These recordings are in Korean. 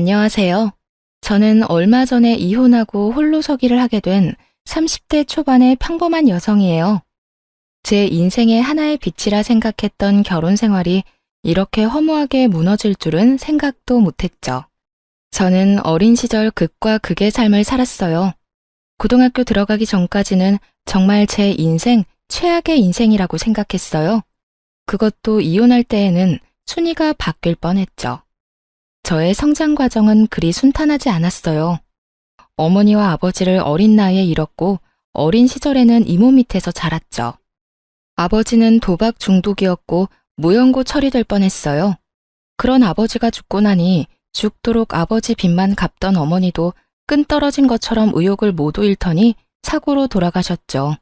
안녕하세요. 저는 얼마 전에 이혼하고 홀로서기를 하게 된 30대 초반의 평범한 여성이에요. 제 인생의 하나의 빛이라 생각했던 결혼 생활이 이렇게 허무하게 무너질 줄은 생각도 못했죠. 저는 어린 시절 극과 극의 삶을 살았어요. 고등학교 들어가기 전까지는 정말 제 인생 최악의 인생이라고 생각했어요. 그것도 이혼할 때에는 순위가 바뀔 뻔했죠. 저의 성장 과정은 그리 순탄하지 않았어요. 어머니와 아버지를 어린 나이에 잃었고 어린 시절에는 이모 밑에서 자랐죠. 아버지는 도박 중독이었고 무연고 처리될 뻔했어요. 그런 아버지가 죽고 나니 죽도록 아버지 빚만 갚던 어머니도 끈 떨어진 것처럼 의욕을 모두 잃더니 사고로 돌아가셨죠.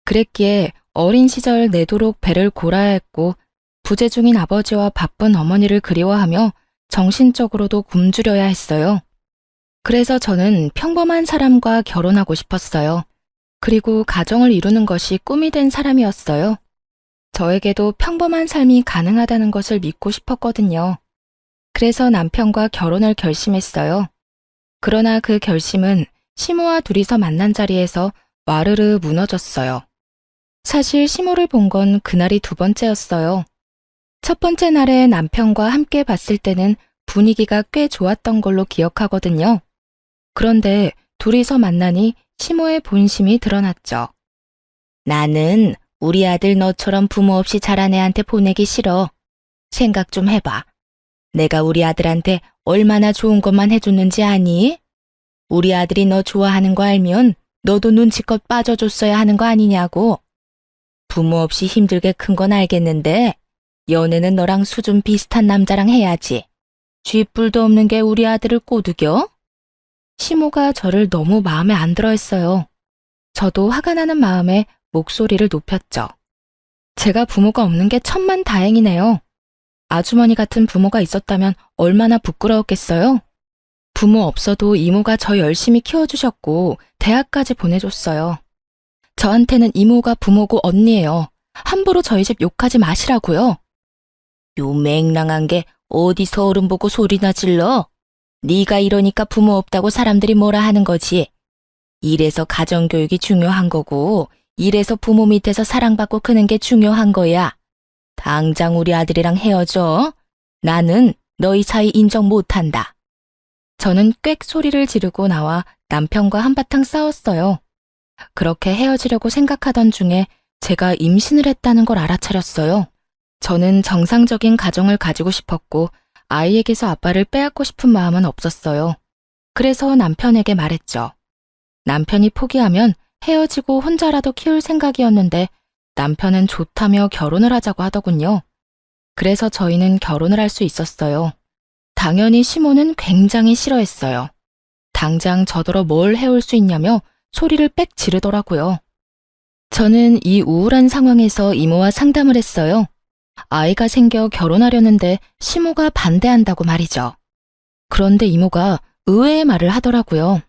그랬기에 어린 시절 내도록 배를 골아야 했고 부재 중인 아버지와 바쁜 어머니를 그리워하며 정신적으로도 굶주려야 했어요. 그래서 저는 평범한 사람과 결혼하고 싶었어요. 그리고 가정을 이루는 것이 꿈이 된 사람이었어요. 저에게도 평범한 삶이 가능하다는 것을 믿고 싶었거든요. 그래서 남편과 결혼을 결심했어요. 그러나 그 결심은 시모와 둘이서 만난 자리에서 와르르 무너졌어요. 사실 시모를 본 건 그날이 두 번째였어요. 첫 번째 날에 남편과 함께 봤을 때는 분위기가 꽤 좋았던 걸로 기억하거든요. 그런데 둘이서 만나니 시모의 본심이 드러났죠. 나는 우리 아들 너처럼 부모 없이 자란 애한테 보내기 싫어. 생각 좀 해봐. 내가 우리 아들한테 얼마나 좋은 것만 해줬는지 아니? 우리 아들이 너 좋아하는 거 알면 너도 눈치껏 빠져줬어야 하는 거 아니냐고. 부모 없이 힘들게 큰 건 알겠는데 연애는 너랑 수준 비슷한 남자랑 해야지. 쥐뿔도 없는 게 우리 아들을 꼬드겨? 시모가 저를 너무 마음에 안 들어 했어요. 저도 화가 나는 마음에 목소리를 높였죠. 제가 부모가 없는 게 천만 다행이네요. 아주머니 같은 부모가 있었다면 얼마나 부끄러웠겠어요? 부모 없어도 이모가 저 열심히 키워주셨고 대학까지 보내줬어요. 저한테는 이모가 부모고 언니예요. 함부로 저희 집 욕하지 마시라고요. 요 맹랑한 게 어디서 어른 보고 소리나 질러? 네가 이러니까 부모 없다고 사람들이 뭐라 하는 거지. 이래서 가정교육이 중요한 거고 이래서 부모 밑에서 사랑받고 크는 게 중요한 거야. 당장 우리 아들이랑 헤어져. 나는 너희 사이 인정 못한다. 저는 꽥 소리를 지르고 나와 남편과 한바탕 싸웠어요. 그렇게 헤어지려고 생각하던 중에 제가 임신을 했다는 걸 알아차렸어요. 저는 정상적인 가정을 가지고 싶었고 아이에게서 아빠를 빼앗고 싶은 마음은 없었어요. 그래서 남편에게 말했죠. 남편이 포기하면 헤어지고 혼자라도 키울 생각이었는데 남편은 좋다며 결혼을 하자고 하더군요. 그래서 저희는 결혼을 할 수 있었어요. 당연히 시모는 굉장히 싫어했어요. 당장 저더러 뭘 해올 수 있냐며 소리를 빽 지르더라고요. 저는 이 우울한 상황에서 이모와 상담을 했어요. 아이가 생겨 결혼하려는데 시모가 반대한다고 말이죠. 그런데 이모가 의외의 말을 하더라고요.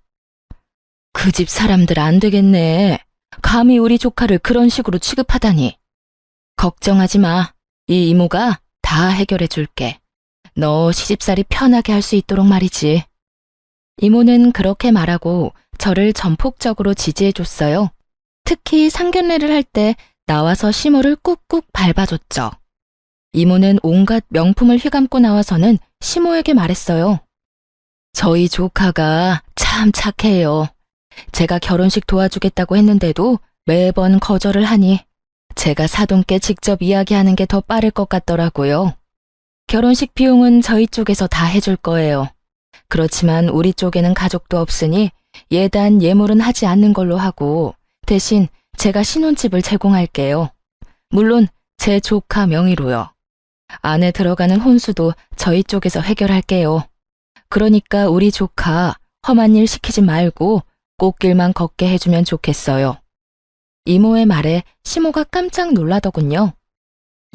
그 집 사람들 안 되겠네. 감히 우리 조카를 그런 식으로 취급하다니. 걱정하지 마. 이 이모가 다 해결해 줄게. 너 시집살이 편하게 할 수 있도록 말이지. 이모는 그렇게 말하고 저를 전폭적으로 지지해 줬어요. 특히 상견례를 할 때 나와서 시모를 꾹꾹 밟아줬죠. 이모는 온갖 명품을 휘감고 나와서는 시모에게 말했어요. 저희 조카가 참 착해요. 제가 결혼식 도와주겠다고 했는데도 매번 거절을 하니 제가 사돈께 직접 이야기하는 게 더 빠를 것 같더라고요. 결혼식 비용은 저희 쪽에서 다 해줄 거예요. 그렇지만 우리 쪽에는 가족도 없으니 예단 예물은 하지 않는 걸로 하고 대신 제가 신혼집을 제공할게요. 물론 제 조카 명의로요. 안에 들어가는 혼수도 저희 쪽에서 해결할게요. 그러니까 우리 조카 험한 일 시키지 말고 꽃길만 걷게 해주면 좋겠어요. 이모의 말에 시모가 깜짝 놀라더군요.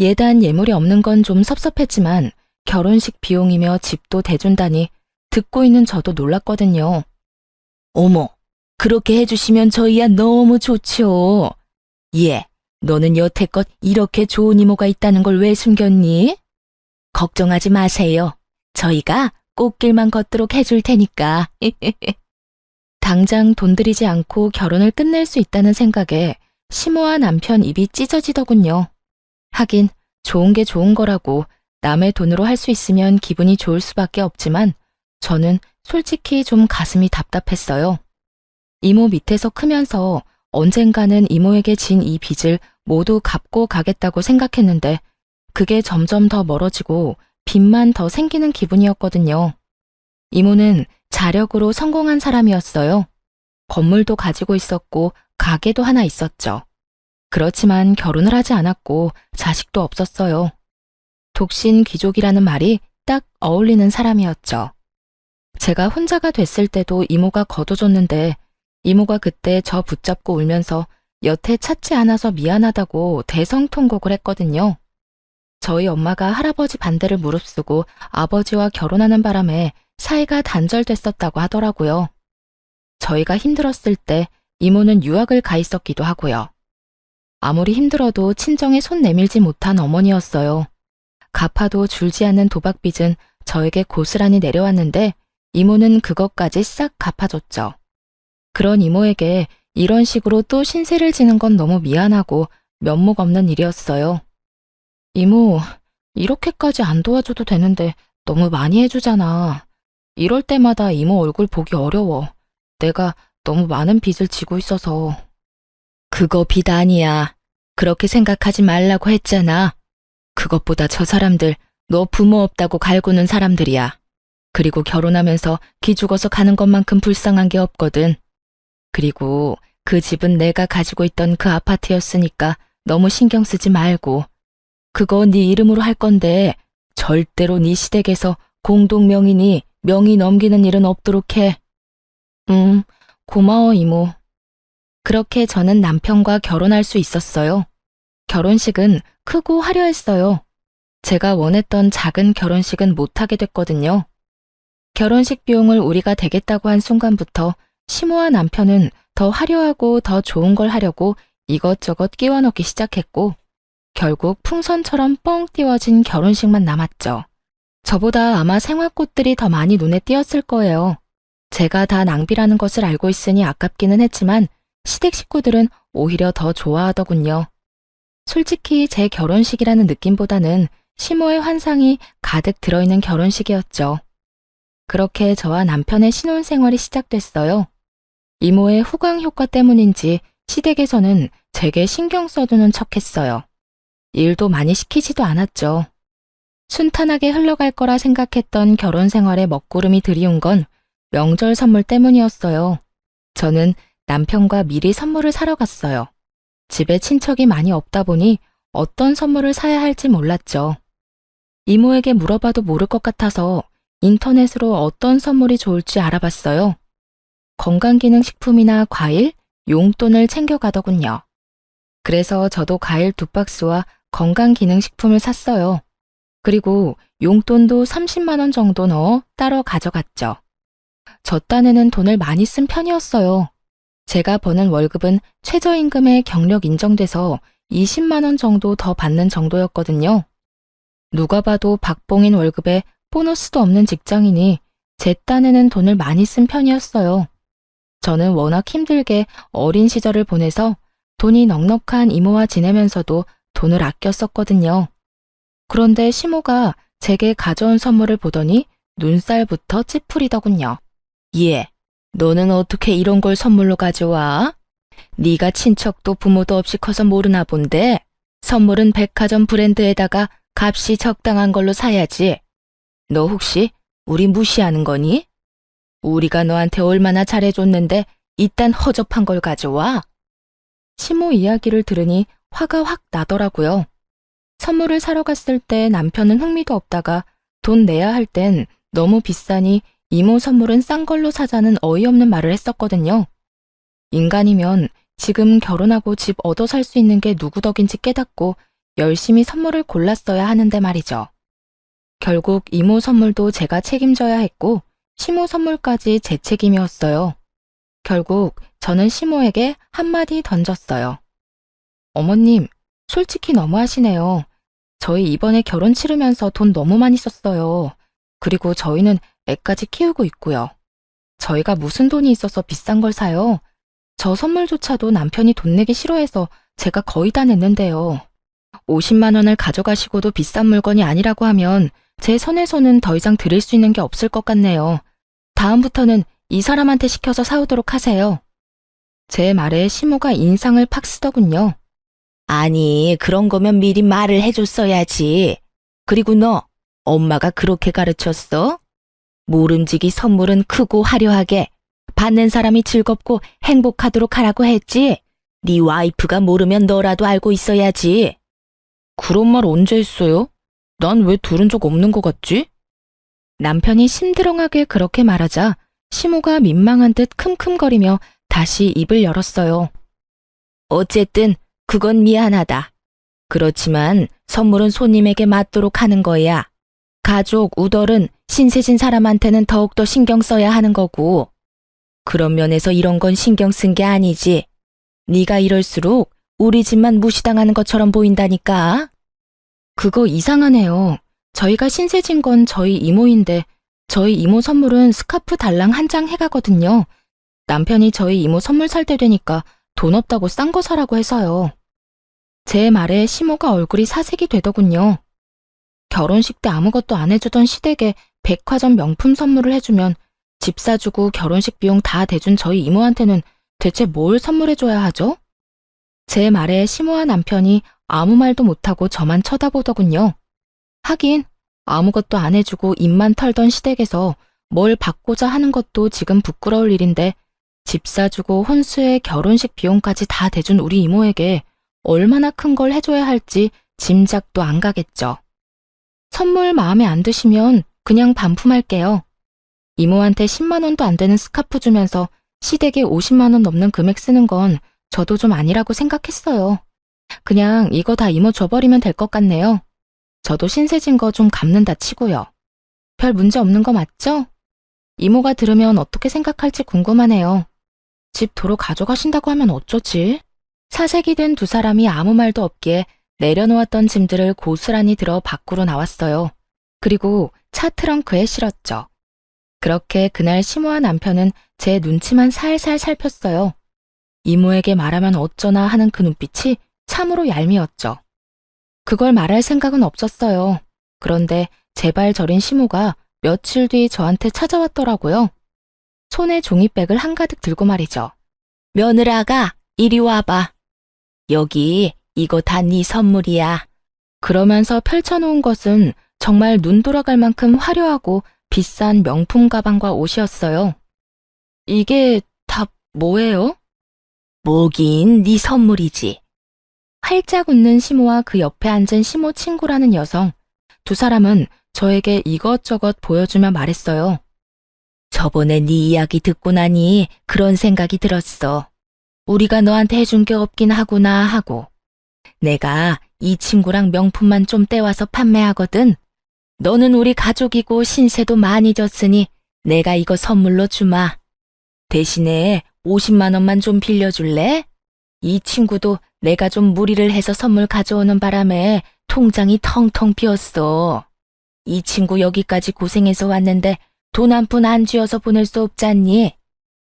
예단 예물이 없는 건 좀 섭섭했지만 결혼식 비용이며 집도 대준다니 듣고 있는 저도 놀랐거든요. 어머, 그렇게 해주시면 저희야 너무 좋죠. 예, 너는 여태껏 이렇게 좋은 이모가 있다는 걸 왜 숨겼니? 걱정하지 마세요. 저희가 꽃길만 걷도록 해줄 테니까. 당장 돈 들이지 않고 결혼을 끝낼 수 있다는 생각에 시모와 남편 입이 찢어지더군요. 하긴 좋은 게 좋은 거라고 남의 돈으로 할 수 있으면 기분이 좋을 수밖에 없지만 저는 솔직히 좀 가슴이 답답했어요. 이모 밑에서 크면서 언젠가는 이모에게 진 이 빚을 모두 갚고 가겠다고 생각했는데 그게 점점 더 멀어지고 빚만 더 생기는 기분이었거든요. 이모는 자력으로 성공한 사람이었어요. 건물도 가지고 있었고 가게도 하나 있었죠. 그렇지만 결혼을 하지 않았고 자식도 없었어요. 독신 귀족이라는 말이 딱 어울리는 사람이었죠. 제가 혼자가 됐을 때도 이모가 거둬줬는데 이모가 그때 저 붙잡고 울면서 여태 찾지 않아서 미안하다고 대성통곡을 했거든요. 저희 엄마가 할아버지 반대를 무릅쓰고 아버지와 결혼하는 바람에 사이가 단절됐었다고 하더라고요. 저희가 힘들었을 때 이모는 유학을 가 있었기도 하고요. 아무리 힘들어도 친정에 손 내밀지 못한 어머니였어요. 갚아도 줄지 않는 도박빚은 저에게 고스란히 내려왔는데 이모는 그것까지 싹 갚아줬죠. 그런 이모에게 이런 식으로 또 신세를 지는 건 너무 미안하고 면목 없는 일이었어요. 이모, 이렇게까지 안 도와줘도 되는데 너무 많이 해주잖아. 이럴 때마다 이모 얼굴 보기 어려워. 내가 너무 많은 빚을 지고 있어서. 그거 빚 아니야. 그렇게 생각하지 말라고 했잖아. 그것보다 저 사람들 너 부모 없다고 갈구는 사람들이야. 그리고 결혼하면서 기죽어서 가는 것만큼 불쌍한 게 없거든. 그리고 그 집은 내가 가지고 있던 그 아파트였으니까 너무 신경 쓰지 말고. 그거 네 이름으로 할 건데 절대로 네 시댁에서 공동명의니 명의 넘기는 일은 없도록 해. 고마워 이모. 그렇게 저는 남편과 결혼할 수 있었어요. 결혼식은 크고 화려했어요. 제가 원했던 작은 결혼식은 못하게 됐거든요. 결혼식 비용을 우리가 대겠다고 한 순간부터 시모와 남편은 더 화려하고 더 좋은 걸 하려고 이것저것 끼워 넣기 시작했고 결국 풍선처럼 뻥 띄워진 결혼식만 남았죠. 저보다 아마 생화꽃들이 더 많이 눈에 띄었을 거예요. 제가 다 낭비라는 것을 알고 있으니 아깝기는 했지만 시댁 식구들은 오히려 더 좋아하더군요. 솔직히 제 결혼식이라는 느낌보다는 시모의 환상이 가득 들어있는 결혼식이었죠. 그렇게 저와 남편의 신혼생활이 시작됐어요. 이모의 후광 효과 때문인지 시댁에서는 제게 신경 써주는 척했어요. 일도 많이 시키지도 않았죠. 순탄하게 흘러갈 거라 생각했던 결혼 생활에 먹구름이 들이운 건 명절 선물 때문이었어요. 저는 남편과 미리 선물을 사러 갔어요. 집에 친척이 많이 없다 보니 어떤 선물을 사야 할지 몰랐죠. 이모에게 물어봐도 모를 것 같아서 인터넷으로 어떤 선물이 좋을지 알아봤어요. 건강기능식품이나 과일, 용돈을 챙겨가더군요. 그래서 저도 과일 2박스와 건강기능식품을 샀어요. 그리고 용돈도 30만 원 정도 넣어 따로 가져갔죠. 저 딴에는 돈을 많이 쓴 편이었어요. 제가 버는 월급은 최저임금에 경력 인정돼서 20만 원 정도 더 받는 정도였거든요. 누가 봐도 박봉인 월급에 보너스도 없는 직장이니 제 딴에는 돈을 많이 쓴 편이었어요. 저는 워낙 힘들게 어린 시절을 보내서 돈이 넉넉한 이모와 지내면서도 돈을 아껴 썼거든요. 그런데 시모가 제게 가져온 선물을 보더니 눈살부터 찌푸리더군요. 얘, 너는 어떻게 이런 걸 선물로 가져와? 네가 친척도 부모도 없이 커서 모르나 본데 선물은 백화점 브랜드에다가 값이 적당한 걸로 사야지. 너 혹시 우리 무시하는 거니? 우리가 너한테 얼마나 잘해줬는데 이딴 허접한 걸 가져와? 시모 이야기를 들으니 화가 확 나더라고요. 선물을 사러 갔을 때 남편은 흥미도 없다가 돈 내야 할 땐 너무 비싸니 이모 선물은 싼 걸로 사자는 어이없는 말을 했었거든요. 인간이면 지금 결혼하고 집 얻어 살 수 있는 게 누구 덕인지 깨닫고 열심히 선물을 골랐어야 하는데 말이죠. 결국 이모 선물도 제가 책임져야 했고 시모 선물까지 제 책임이었어요. 결국 저는 시모에게 한마디 던졌어요. 어머님, 솔직히 너무하시네요. 저희 이번에 결혼 치르면서 돈 너무 많이 썼어요. 그리고 저희는 애까지 키우고 있고요. 저희가 무슨 돈이 있어서 비싼 걸 사요? 저 선물조차도 남편이 돈 내기 싫어해서 제가 거의 다 냈는데요. 50만 원을 가져가시고도 비싼 물건이 아니라고 하면 제 선에서는 더 이상 드릴 수 있는 게 없을 것 같네요. 다음부터는 이 사람한테 시켜서 사오도록 하세요. 제 말에 시모가 인상을 팍 쓰더군요. 아니, 그런 거면 미리 말을 해줬어야지. 그리고 너, 엄마가 그렇게 가르쳤어? 모름지기 선물은 크고 화려하게, 받는 사람이 즐겁고 행복하도록 하라고 했지. 네 와이프가 모르면 너라도 알고 있어야지. 그런 말 언제 했어요? 난 왜 들은 적 없는 것 같지? 남편이 심드렁하게 그렇게 말하자 시모가 민망한 듯 킁킁거리며 다시 입을 열었어요. 어쨌든 그건 미안하다. 그렇지만 선물은 손님에게 맞도록 하는 거야. 가족, 우덜은 신세진 사람한테는 더욱더 신경 써야 하는 거고. 그런 면에서 이런 건 신경 쓴 게 아니지. 네가 이럴수록 우리 집만 무시당하는 것처럼 보인다니까. 그거 이상하네요. 저희가 신세진 건 저희 이모인데 저희 이모 선물은 스카프 달랑 한 장 해가거든요. 남편이 저희 이모 선물 살 때 되니까 돈 없다고 싼 거 사라고 해서요. 제 말에 시모가 얼굴이 사색이 되더군요. 결혼식 때 아무것도 안 해주던 시댁에 백화점 명품 선물을 해주면 집 사주고 결혼식 비용 다 대준 저희 이모한테는 대체 뭘 선물해줘야 하죠? 제 말에 시모와 남편이 아무 말도 못하고 저만 쳐다보더군요. 하긴 아무것도 안 해주고 입만 털던 시댁에서 뭘 받고자 하는 것도 지금 부끄러울 일인데 집 사주고 혼수에 결혼식 비용까지 다 대준 우리 이모에게 얼마나 큰 걸 해줘야 할지 짐작도 안 가겠죠. 선물 마음에 안 드시면 그냥 반품할게요. 이모한테 10만 원도 안 되는 스카프 주면서 시댁에 50만 원 넘는 금액 쓰는 건 저도 좀 아니라고 생각했어요. 그냥 이거 다 이모 줘버리면 될 것 같네요. 저도 신세진 거 좀 갚는다 치고요. 별 문제 없는 거 맞죠? 이모가 들으면 어떻게 생각할지 궁금하네요. 집 도로 가져가신다고 하면 어쩌지? 사색이 된 두 사람이 아무 말도 없기에 내려놓았던 짐들을 고스란히 들어 밖으로 나왔어요. 그리고 차 트렁크에 실었죠. 그렇게 그날 시모와 남편은 제 눈치만 살살 살폈어요. 이모에게 말하면 어쩌나 하는 그 눈빛이 참으로 얄미웠죠. 그걸 말할 생각은 없었어요. 그런데 제발 저린 시모가 며칠 뒤 저한테 찾아왔더라고요. 손에 종이백을 한가득 들고 말이죠. 며느라가 이리 와봐. 여기 이거 다 네 선물이야. 그러면서 펼쳐놓은 것은 정말 눈 돌아갈 만큼 화려하고 비싼 명품 가방과 옷이었어요. 이게 다 뭐예요? 뭐긴 네 선물이지. 활짝 웃는 시모와 그 옆에 앉은 시모 친구라는 여성. 두 사람은 저에게 이것저것 보여주며 말했어요. 저번에 네 이야기 듣고 나니 그런 생각이 들었어. 우리가 너한테 해준 게 없긴 하구나 하고. 내가 이 친구랑 명품만 좀 떼와서 판매하거든. 너는 우리 가족이고 신세도 많이 졌으니 내가 이거 선물로 주마. 대신에 50만 원만 좀 빌려줄래? 이 친구도 내가 좀 무리를 해서 선물 가져오는 바람에 통장이 텅텅 비었어. 이 친구 여기까지 고생해서 왔는데 돈 한 푼 안 쥐어서 보낼 수 없잖니?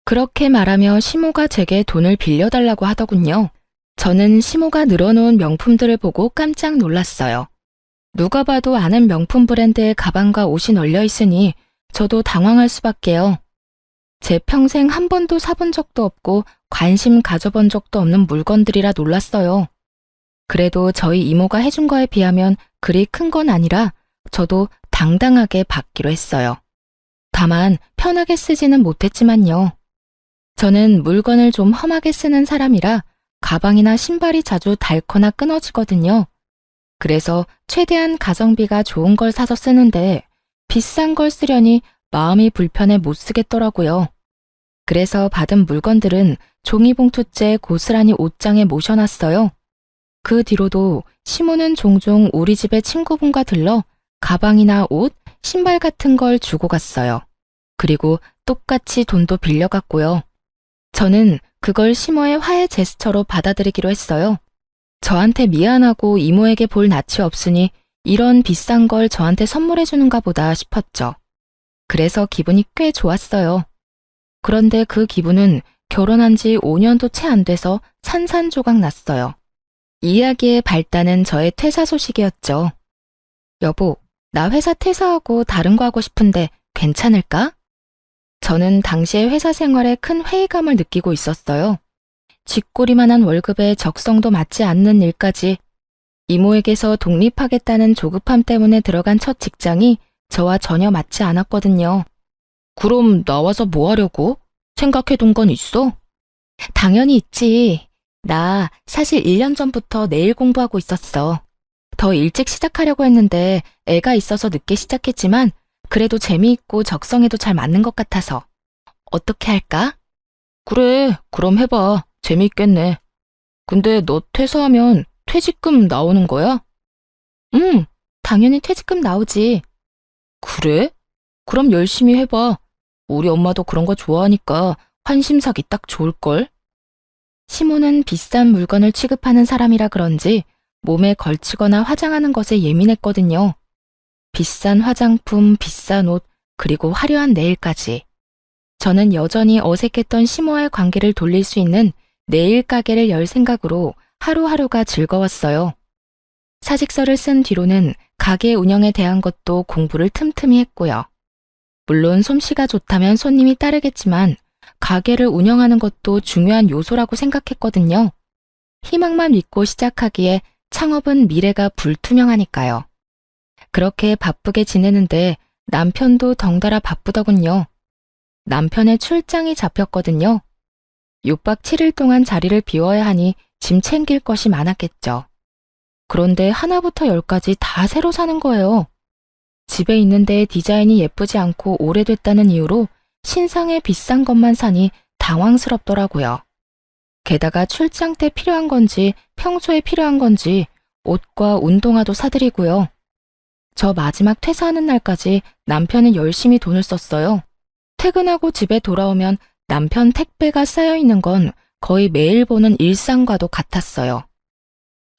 그렇게 말하며 시모가 제게 돈을 빌려달라고 하더군요. 저는 시모가 늘어놓은 명품들을 보고 깜짝 놀랐어요. 누가 봐도 아는 명품 브랜드의 가방과 옷이 널려 있으니 저도 당황할 수밖에요. 제 평생 한 번도 사본 적도 없고 관심 가져본 적도 없는 물건들이라 놀랐어요. 그래도 저희 이모가 해준 거에 비하면 그리 큰 건 아니라 저도 당당하게 받기로 했어요. 다만 편하게 쓰지는 못했지만요. 저는 물건을 좀 험하게 쓰는 사람이라 가방이나 신발이 자주 닳거나 끊어지거든요. 그래서 최대한 가성비가 좋은 걸 사서 쓰는데 비싼 걸 쓰려니 마음이 불편해 못 쓰겠더라고요. 그래서 받은 물건들은 종이봉투째 고스란히 옷장에 모셔놨어요. 그 뒤로도 시모는 종종 우리 집에 친구분과 들러 가방이나 옷, 신발 같은 걸 주고 갔어요. 그리고 똑같이 돈도 빌려갔고요. 저는 그걸 시모의 화해 제스처로 받아들이기로 했어요. 저한테 미안하고 이모에게 볼 낯이 없으니 이런 비싼 걸 저한테 선물해 주는가 보다 싶었죠. 그래서 기분이 꽤 좋았어요. 그런데 그 기분은 결혼한 지 5년도 채 안 돼서 산산조각 났어요. 이야기의 발단은 저의 퇴사 소식이었죠. 여보, 나 회사 퇴사하고 다른 거 하고 싶은데 괜찮을까? 저는 당시의 회사 생활에 큰 회의감을 느끼고 있었어요. 쥐꼬리만한 월급에 적성도 맞지 않는 일까지 이모에게서 독립하겠다는 조급함 때문에 들어간 첫 직장이 저와 전혀 맞지 않았거든요. 그럼 나와서 뭐 하려고? 생각해둔 건 있어? 당연히 있지. 나 사실 1년 전부터 내일 공부하고 있었어. 더 일찍 시작하려고 했는데 애가 있어서 늦게 시작했지만 그래도 재미있고 적성에도 잘 맞는 것 같아서. 어떻게 할까? 그래, 그럼 해봐. 재미있겠네. 근데 너 퇴사하면 퇴직금 나오는 거야? 응, 당연히 퇴직금 나오지. 그래? 그럼 열심히 해봐. 우리 엄마도 그런 거 좋아하니까 환심사기 딱 좋을걸? 시모는 비싼 물건을 취급하는 사람이라 그런지 몸에 걸치거나 화장하는 것에 예민했거든요. 비싼 화장품, 비싼 옷, 그리고 화려한 네일까지. 저는 여전히 어색했던 시모와의 관계를 돌릴 수 있는 네일 가게를 열 생각으로 하루하루가 즐거웠어요. 사직서를 쓴 뒤로는 가게 운영에 대한 것도 공부를 틈틈이 했고요. 물론 솜씨가 좋다면 손님이 따르겠지만 가게를 운영하는 것도 중요한 요소라고 생각했거든요. 희망만 믿고 시작하기에 창업은 미래가 불투명하니까요. 그렇게 바쁘게 지내는데 남편도 덩달아 바쁘더군요. 남편의 출장이 잡혔거든요. 6박 7일 동안 자리를 비워야 하니 짐 챙길 것이 많았겠죠. 그런데 하나부터 열까지 다 새로 사는 거예요. 집에 있는데 디자인이 예쁘지 않고 오래됐다는 이유로 신상의 비싼 것만 사니 당황스럽더라고요. 게다가 출장 때 필요한 건지 평소에 필요한 건지 옷과 운동화도 사드리고요. 저 마지막 퇴사하는 날까지 남편은 열심히 돈을 썼어요. 퇴근하고 집에 돌아오면 남편 택배가 쌓여 있는 건 거의 매일 보는 일상과도 같았어요.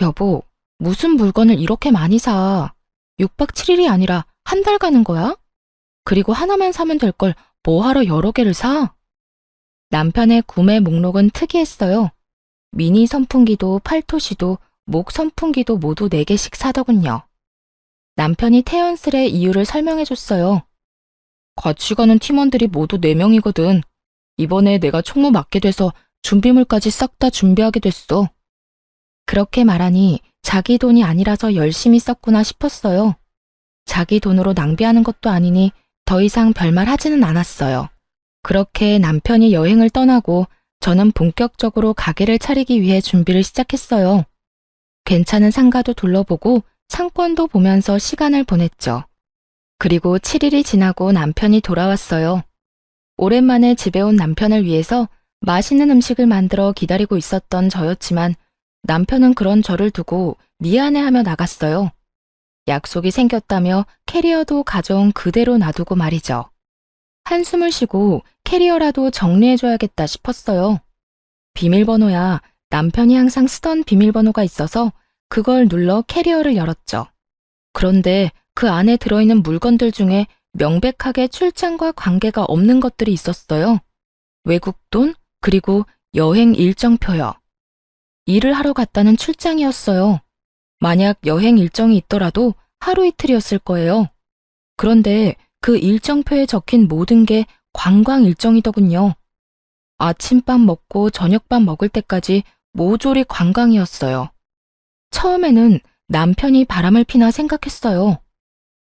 여보, 무슨 물건을 이렇게 많이 사? 6박 7일이 아니라 한 달 가는 거야? 그리고 하나만 사면 될 걸 뭐하러 여러 개를 사? 남편의 구매 목록은 특이했어요. 미니 선풍기도 팔토시도 목 선풍기도 모두 4개씩 사더군요. 남편이 태연스레 이유를 설명해줬어요. 같이 가는 팀원들이 모두 4명이거든. 이번에 내가 총무 맡게 돼서 준비물까지 싹 다 준비하게 됐어. 그렇게 말하니 자기 돈이 아니라서 열심히 썼구나 싶었어요. 자기 돈으로 낭비하는 것도 아니니 더 이상 별말 하지는 않았어요. 그렇게 남편이 여행을 떠나고 저는 본격적으로 가게를 차리기 위해 준비를 시작했어요. 괜찮은 상가도 둘러보고 상권도 보면서 시간을 보냈죠. 그리고 7일이 지나고 남편이 돌아왔어요. 오랜만에 집에 온 남편을 위해서 맛있는 음식을 만들어 기다리고 있었던 저였지만 남편은 그런 저를 두고 미안해하며 나갔어요. 약속이 생겼다며 캐리어도 가져온 그대로 놔두고 말이죠. 한숨을 쉬고 캐리어라도 정리해줘야겠다 싶었어요. 비밀번호야. 남편이 항상 쓰던 비밀번호가 있어서 그걸 눌러 캐리어를 열었죠. 그런데 그 안에 들어있는 물건들 중에 명백하게 출장과 관계가 없는 것들이 있었어요. 외국 돈, 그리고 여행 일정표요. 일을 하러 갔다는 출장이었어요. 만약 여행 일정이 있더라도 하루 이틀이었을 거예요. 그런데 그 일정표에 적힌 모든 게 관광 일정이더군요. 아침밥 먹고 저녁밥 먹을 때까지 모조리 관광이었어요. 처음에는 남편이 바람을 피나 생각했어요.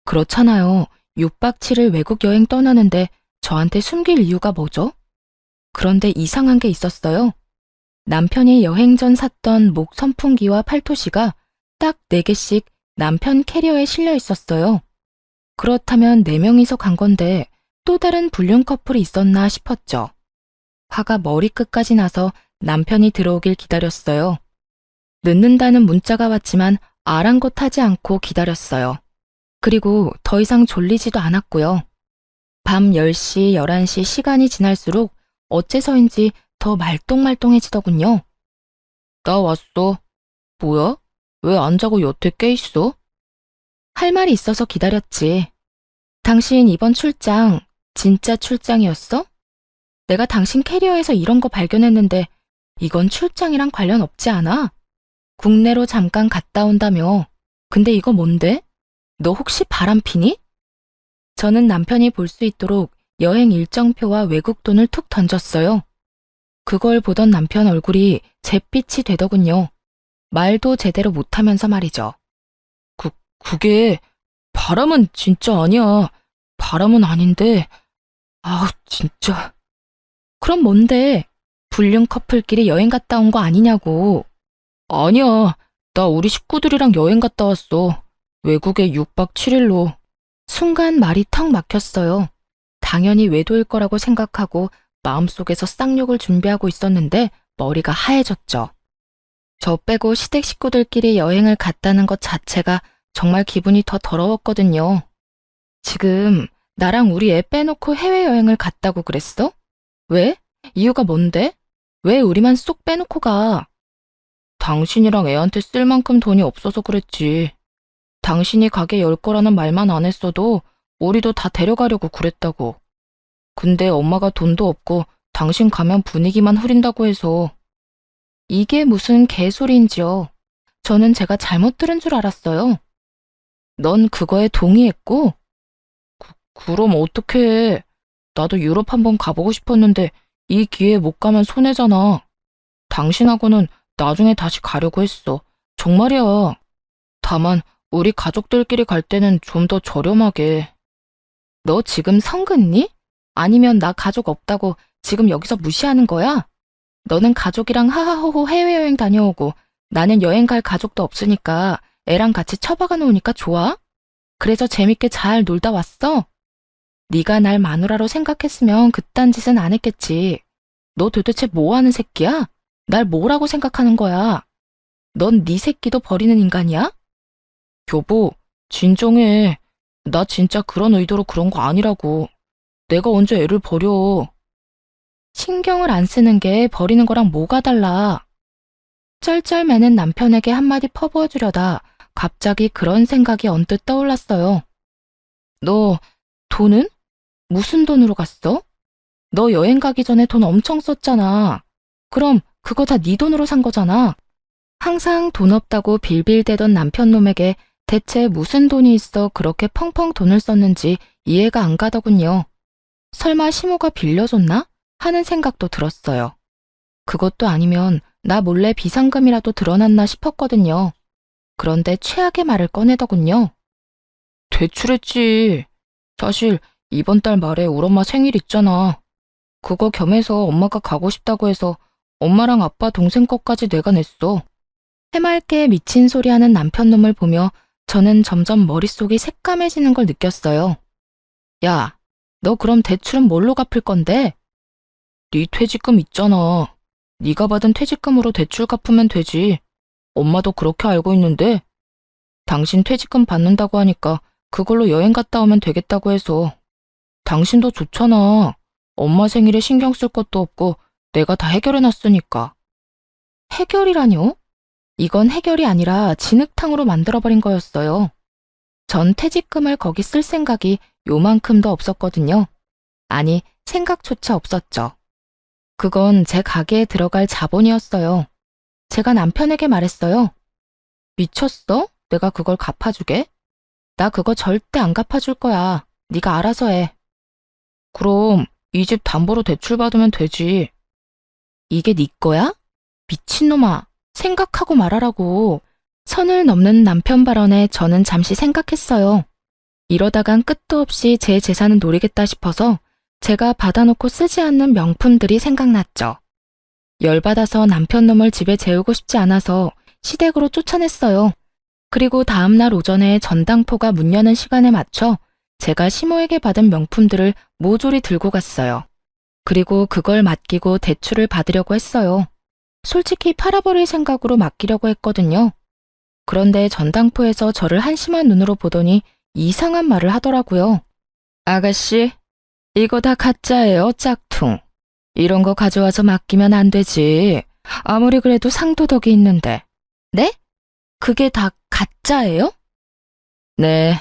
그렇잖아요. 6박 7일 외국 여행 떠나는데 저한테 숨길 이유가 뭐죠? 그런데 이상한 게 있었어요. 남편이 여행 전 샀던 목 선풍기와 팔토시가 딱 4개씩 남편 캐리어에 실려 있었어요. 그렇다면 4명이서 간 건데 또 다른 불륜 커플이 있었나 싶었죠. 화가 머리끝까지 나서 남편이 들어오길 기다렸어요. 늦는다는 문자가 왔지만 아랑곳하지 않고 기다렸어요. 그리고 더 이상 졸리지도 않았고요. 밤 10시, 11시 시간이 지날수록 어째서인지 더 말똥말똥해지더군요. 나 왔어. 뭐야? 왜 안 자고 여태 깨있어? 할 말이 있어서 기다렸지. 당신 이번 출장 진짜 출장이었어? 내가 당신 캐리어에서 이런 거 발견했는데 이건 출장이랑 관련 없지 않아? 국내로 잠깐 갔다 온다며. 근데 이거 뭔데? 너 혹시 바람피니? 저는 남편이 볼 수 있도록 여행 일정표와 외국 돈을 툭 던졌어요. 그걸 보던 남편 얼굴이 잿빛이 되더군요. 말도 제대로 못하면서 말이죠. 그게 바람은 진짜 아니야. 바람은 아닌데. 아우, 진짜. 그럼 뭔데? 불륜 커플끼리 여행 갔다 온 거 아니냐고. 아니야. 나 우리 식구들이랑 여행 갔다 왔어. 외국에 6박 7일로. 순간 말이 턱 막혔어요. 당연히 외도일 거라고 생각하고 마음속에서 쌍욕을 준비하고 있었는데 머리가 하얘졌죠. 저 빼고 시댁 식구들끼리 여행을 갔다는 것 자체가 정말 기분이 더 더러웠거든요. 지금 나랑 우리 애 빼놓고 해외여행을 갔다고 그랬어? 왜? 이유가 뭔데? 왜 우리만 쏙 빼놓고 가? 당신이랑 애한테 쓸 만큼 돈이 없어서 그랬지. 당신이 가게 열 거라는 말만 안 했어도 우리도 다 데려가려고 그랬다고. 근데 엄마가 돈도 없고 당신 가면 분위기만 흐린다고 해서. 이게 무슨 개소리인지요. 저는 제가 잘못 들은 줄 알았어요. 넌 그거에 동의했고? 그럼 어떡해. 나도 유럽 한번 가보고 싶었는데 이 기회에 못 가면 손해잖아. 당신하고는 나중에 다시 가려고 했어. 정말이야. 다만 우리 가족들끼리 갈 때는 좀 더 저렴하게. 너 지금 성긋니? 아니면 나 가족 없다고 지금 여기서 무시하는 거야? 너는 가족이랑 하하호호 해외여행 다녀오고 나는 여행 갈 가족도 없으니까 애랑 같이 처박아 놓으니까 좋아? 그래서 재밌게 잘 놀다 왔어? 네가 날 마누라로 생각했으면 그딴 짓은 안 했겠지. 너 도대체 뭐 하는 새끼야? 날 뭐라고 생각하는 거야? 넌 네 새끼도 버리는 인간이야? 여보, 진정해. 나 진짜 그런 의도로 그런 거 아니라고. 내가 언제 애를 버려. 신경을 안 쓰는 게 버리는 거랑 뭐가 달라. 쩔쩔매는 남편에게 한마디 퍼부어주려다 갑자기 그런 생각이 언뜻 떠올랐어요. 너 돈은? 무슨 돈으로 갔어? 너 여행 가기 전에 돈 엄청 썼잖아. 그럼 그거 다 네 돈으로 산 거잖아. 항상 돈 없다고 빌빌대던 남편놈에게 대체 무슨 돈이 있어 그렇게 펑펑 돈을 썼는지 이해가 안 가더군요. 설마 시모가 빌려줬나? 하는 생각도 들었어요. 그것도 아니면 나 몰래 비상금이라도 드러났나 싶었거든요. 그런데 최악의 말을 꺼내더군요. 대출했지. 사실 이번 달 말에 우리 엄마 생일 있잖아. 그거 겸해서 엄마가 가고 싶다고 해서 엄마랑 아빠 동생 것까지 내가 냈어. 해맑게 미친 소리 하는 남편놈을 보며 저는 점점 머릿속이 새까매지는 걸 느꼈어요. 야, 너 그럼 대출은 뭘로 갚을 건데? 네 퇴직금 있잖아. 네가 받은 퇴직금으로 대출 갚으면 되지. 엄마도 그렇게 알고 있는데. 당신 퇴직금 받는다고 하니까 그걸로 여행 갔다 오면 되겠다고 해서. 당신도 좋잖아. 엄마 생일에 신경 쓸 것도 없고 내가 다 해결해놨으니까. 해결이라뇨? 이건 해결이 아니라 진흙탕으로 만들어버린 거였어요. 전 퇴직금을 거기 쓸 생각이 요만큼도 없었거든요. 아니, 생각조차 없었죠. 그건 제 가게에 들어갈 자본이었어요. 제가 남편에게 말했어요. 미쳤어? 내가 그걸 갚아주게? 나 그거 절대 안 갚아줄 거야. 네가 알아서 해. 그럼 이 집 담보로 대출 받으면 되지. 이게 네 거야? 미친놈아. 생각하고 말하라고. 선을 넘는 남편 발언에 저는 잠시 생각했어요. 이러다간 끝도 없이 제 재산을 노리겠다 싶어서 제가 받아놓고 쓰지 않는 명품들이 생각났죠. 열받아서 남편놈을 집에 재우고 싶지 않아서 시댁으로 쫓아냈어요. 그리고 다음날 오전에 전당포가 문 여는 시간에 맞춰 제가 시모에게 받은 명품들을 모조리 들고 갔어요. 그리고 그걸 맡기고 대출을 받으려고 했어요. 솔직히 팔아버릴 생각으로 맡기려고 했거든요. 그런데 전당포에서 저를 한심한 눈으로 보더니 이상한 말을 하더라고요. 아가씨, 이거 다 가짜예요, 짝퉁. 이런 거 가져와서 맡기면 안 되지. 아무리 그래도 상도덕이 있는데. 네? 그게 다 가짜예요? 네,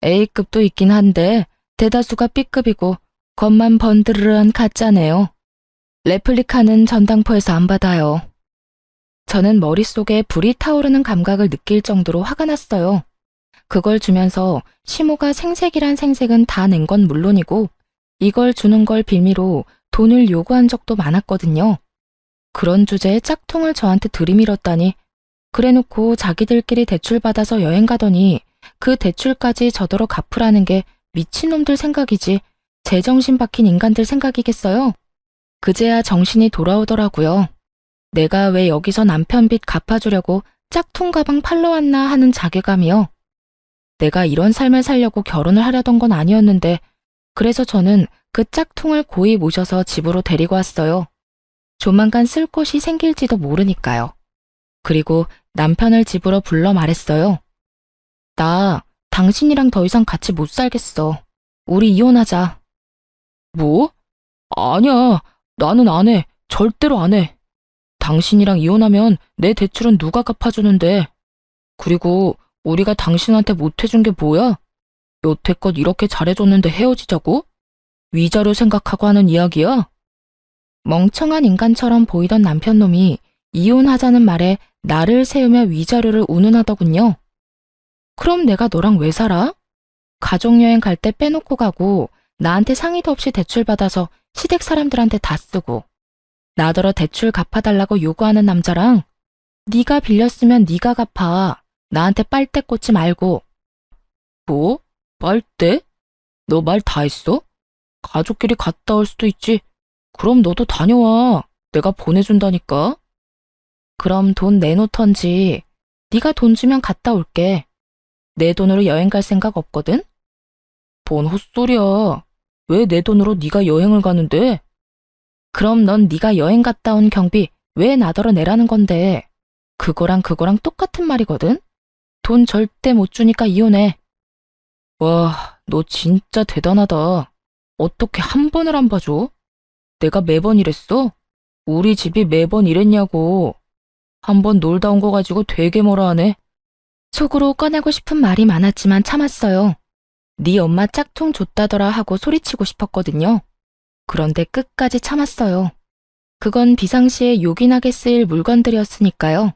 A급도 있긴 한데 대다수가 B급이고 겉만 번드르르한 가짜네요. 레플리카는 전당포에서 안 받아요. 저는 머릿속에 불이 타오르는 감각을 느낄 정도로 화가 났어요. 그걸 주면서 시모가 생색이란 생색은 다 낸 건 물론이고 이걸 주는 걸 빌미로 돈을 요구한 적도 많았거든요. 그런 주제에 짝퉁을 저한테 들이밀었다니 그래놓고 자기들끼리 대출받아서 여행 가더니 그 대출까지 저더러 갚으라는 게 미친놈들 생각이지 제정신 박힌 인간들 생각이겠어요? 그제야 정신이 돌아오더라고요. 내가 왜 여기서 남편 빚 갚아주려고 짝퉁 가방 팔러 왔나 하는 자괴감이요. 내가 이런 삶을 살려고 결혼을 하려던 건 아니었는데 그래서 저는 그 짝퉁을 고이 모셔서 집으로 데리고 왔어요. 조만간 쓸 곳이 생길지도 모르니까요. 그리고 남편을 집으로 불러 말했어요. 나 당신이랑 더 이상 같이 못 살겠어. 우리 이혼하자. 뭐? 아니야. 나는 안 해. 절대로 안 해. 당신이랑 이혼하면 내 대출은 누가 갚아주는데. 그리고 우리가 당신한테 못해준 게 뭐야? 여태껏 이렇게 잘해줬는데 헤어지자고? 위자료 생각하고 하는 이야기야? 멍청한 인간처럼 보이던 남편놈이 이혼하자는 말에 나를 세우며 위자료를 운운하더군요. 그럼 내가 너랑 왜 살아? 가족여행 갈 때 빼놓고 가고 나한테 상의도 없이 대출받아서 시댁 사람들한테 다 쓰고 나더러 대출 갚아달라고 요구하는 남자랑 네가 빌렸으면 네가 갚아. 나한테 빨대 꽂지 말고. 뭐? 빨대? 너 말 다 했어? 가족끼리 갔다 올 수도 있지. 그럼 너도 다녀와. 내가 보내준다니까. 그럼 돈 내놓던지. 네가 돈 주면 갔다 올게. 내 돈으로 여행 갈 생각 없거든? 뭔 헛소리야. 왜 내 돈으로 네가 여행을 가는데? 그럼 넌 네가 여행 갔다 온 경비 왜 나더러 내라는 건데. 그거랑 똑같은 말이거든? 돈 절대 못 주니까 이혼해. 와, 너 진짜 대단하다. 어떻게 한 번을 안 봐줘? 내가 매번 이랬어? 우리 집이 매번 이랬냐고. 한 번 놀다 온 거 가지고 되게 뭐라 하네. 속으로 꺼내고 싶은 말이 많았지만 참았어요. 네 엄마 짝퉁 줬다더라 하고 소리치고 싶었거든요. 그런데 끝까지 참았어요. 그건 비상시에 요긴하게 쓰일 물건들이었으니까요.